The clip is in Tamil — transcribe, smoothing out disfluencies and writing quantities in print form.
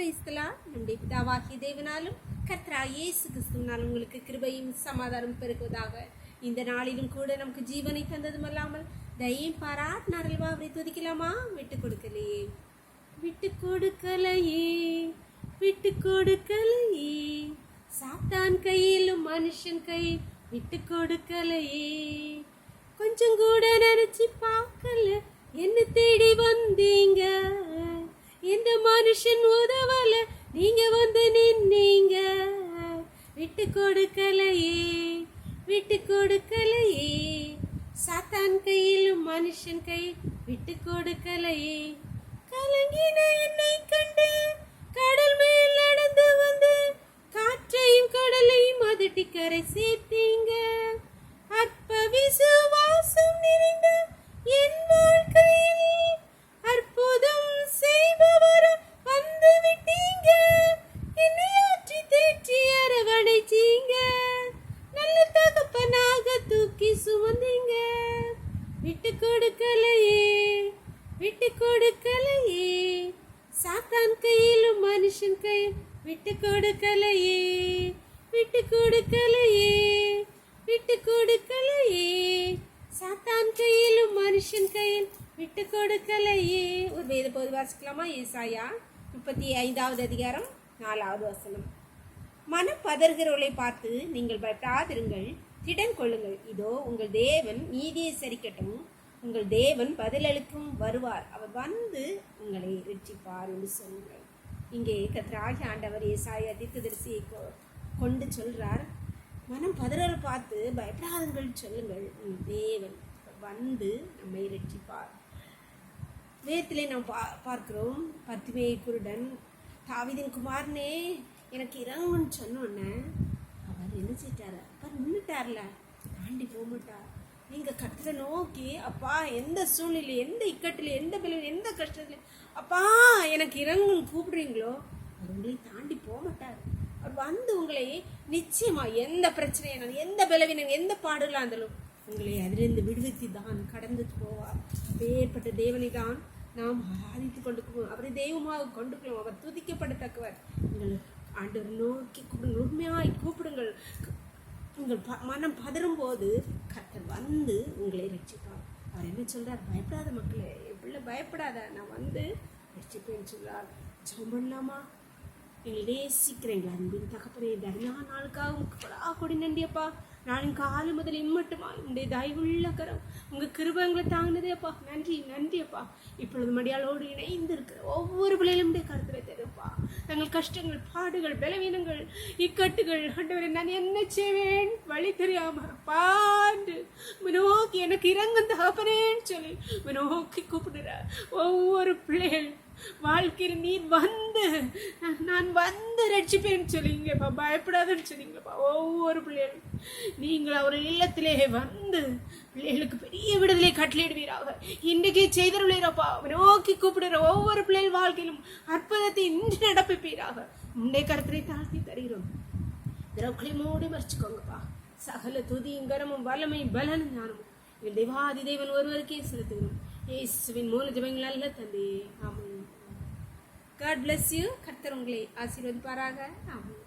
கிறிஸ்தலாம் நம்முடைய பிதாவாகிய தேவனாலும் கர்த்தராகிய இயேசு கிறிஸ்துவினால் உங்களுக்கு கிருபையும் சமாதானம் பெருகுவதாக. இந்த நாளிலும் கூட நமக்கு ஜீவனை தந்ததுமல்லாமல் தயையும் பாராட்டினாரல்வா, அவரை துதிக்கலாமா? விட்டு கொடுக்கலையே, விட்டு கொடுக்கலையே, விட்டு கொடுக்கலையே, சாத்தான் கையிலும் மனுஷன் கை விட்டு கொடுக்கலையே, கொஞ்சம் கூட நினைச்சு பார்க்கல, என்ன தேடி வந்தீங்க, எந்த மனுஷன் உதவல, நீங்க வந்து நின்னீங்க, விட்டு கொடுக்கலையே, விட்டு கொடுக்கலையே, சாத்தான் கையிலும் மனுஷன் கை விட்டு கொடுக்கலையே, கலங்கின என்னை கண்டு கடல் மேல் நடந்து வந்து காற்றையும் கடலையும் அதட்டி கரை சேர்த்தீங்க, அற்ப விசுவாசம் நிறைந்த என் வாழ்க்கையில் அற்புதம் செய்பவர வந்து விட்டீங்க, என்னை ஆற்றி தேற்றி அரவணைச்சீங்க, நல்ல தகப்பனாக தூக்கி சுமந்தீங்க, விட்டு கொடுக்கலையே, விட்டு கொடுக்கலையே, சாத்தான் கையிலும் மனுஷன் கை விட்டு கொடுக்கலையே, விட்டு கொடுக்கலையே, விட்டு கொடுக்கலையே, சாத்தான் கையிலும் மனுஷன் கையில் விட்டு கொடுக்கலையே. ஒரு வேத பகுதி வாசிக்கலாமா? ஏசாயா 35வது அதிகாரம் 4வது வசனம். மனப்பதறுகிறவர்களை பார்த்து நீங்கள் பயப்படாதிருங்கள், திடன் கொள்ளுங்கள், இதோ உங்கள் தேவன் நீதியை சரிக்கட்டும், உங்கள் தேவன் பதிலளிக்கும் வருவார், அவர் வந்து உங்களை ரட்சிப்பார் என்று சொல்லுங்கள். இங்கே கர்த்தராகிய ஆண்டவர் ஏசாயா தீர்க்கதரிசியை கொண்டு சொல்றார், மனம் பதறலை பார்த்து பயப்படாதுங்கள் சொல்லுங்கள், தேவன் வந்து நம்மை ரட்சிப்பார். வேதத்திலே நாம் பார்க்கிறோம், பர்திமேயு குருடன் தாவீதின் குமாரனே எனக்கு இறங்குன்னு சொன்னோன்னே அவர் என்ன செய்தார்? அவர் நின்றுட்டார்ல, தாண்டி போக மாட்டார். நீங்கள் கர்த்தரை நோக்கி, அப்பா எந்த சூழ்நிலை, எந்த இக்கட்டில், எந்த பிள்ளை, எந்த கஷ்டத்தில் அப்பா எனக்கு இறங்குன்னு கூப்பிடுறீங்களோ அவர் உங்களை தாண்டி போக மாட்டார். அவர் வந்து உங்களை நிச்சயமா எந்த பிரச்சனையான, எந்த பலவீனம், எந்த பாடுகளாக இருந்தாலும் உங்களை அதிலிருந்து விடுவித்து தான் கடந்து போவார். அப்பேற்பட்ட தேவனை தான் நாம் ஆராதித்து கொண்டு அவரை தெய்வமாக கொண்டுக்கிறோம். அவர் துதிக்கப்படத்தக்கவர். நீங்கள் ஆண்டவர் நோக்கி கூப்பிடுங்கள், உண்மையாய் கூப்பிடுங்கள். உங்கள் மனம் பதறும் போது கர்த்தர் வந்து உங்களை ரட்சிப்பார். அவர் என்ன சொல்றார்? பயப்படாத மக்களே, என் பிள்ளை பயப்படாத, நான் வந்து ரட்சிப்பேன்னு சொல்றார். ஜெபம் பண்ணலாமா? எங்களை நேசிக்கிறீங்களா அன்பின் தகப்பனே? தர்மியான நாளுக்காக கொடி நன்றியப்பா. நாளின் காலை முதல் இம்மட்டுமா உங்களுடைய தயவுள்ள கரம், உங்கள் கிருபங்களை தாங்கினதே அப்பா. நன்றி நன்றியப்பா. இப்பொழுது மடியாளோடு இணைந்து இருக்கிற ஒவ்வொரு பிள்ளைகளும் கருத்துல தருப்பா. தங்கள் கஷ்டங்கள், பாடுகள், பலவீனங்கள், இக்கட்டுகள், ஆண்டவரே நான் என்ன செய்வேன் வழி தெரியாம பாண்டு நோக்கி எனக்கு இறங்கும் தகப்பனேன்னு சொல்லி நோக்கி கூப்பிடுற ஒவ்வொரு பிள்ளைகள் வாழ்க்கையில் நீர் வந்து நான் வந்து ரட்சிப்பேன்னு சொல்லிங்கப்பா. பயப்படாதுன்னு சொன்னீங்கப்பா. ஒவ்வொரு பிள்ளைகளும் நீங்கள் அவர் இல்லத்திலே வந்து பிள்ளைகளுக்கு பெரிய விடுதலை கட்டளையிடுவீராக. இன்றைக்கு செய்தருளீரப்பா. நோக்கி கூப்பிடுற ஒவ்வொரு பிள்ளைகள் வாழ்க்கையிலும் அற்புதத்தை இன்று நடப்பிப்பீராக. உன்னை கருத்தரை தாழ்த்தி தருகிறோம். திரவுகளை மூடி மறைச்சுக்கோங்கப்பா. சகல துதியும் கரமும் வல்லமையும் பலனும் ஞானமும் எங்கள் தேவாதி தேவன் ஒருவருக்கே செலுத்துகிறோம். இயேசுவின் மூல ஜெபங்கள் அல்ல தந்தை, ஆமென். God bless you. கர்த்தர் உங்களை ஆசீர்வதிப்பாராக. ஆமென்.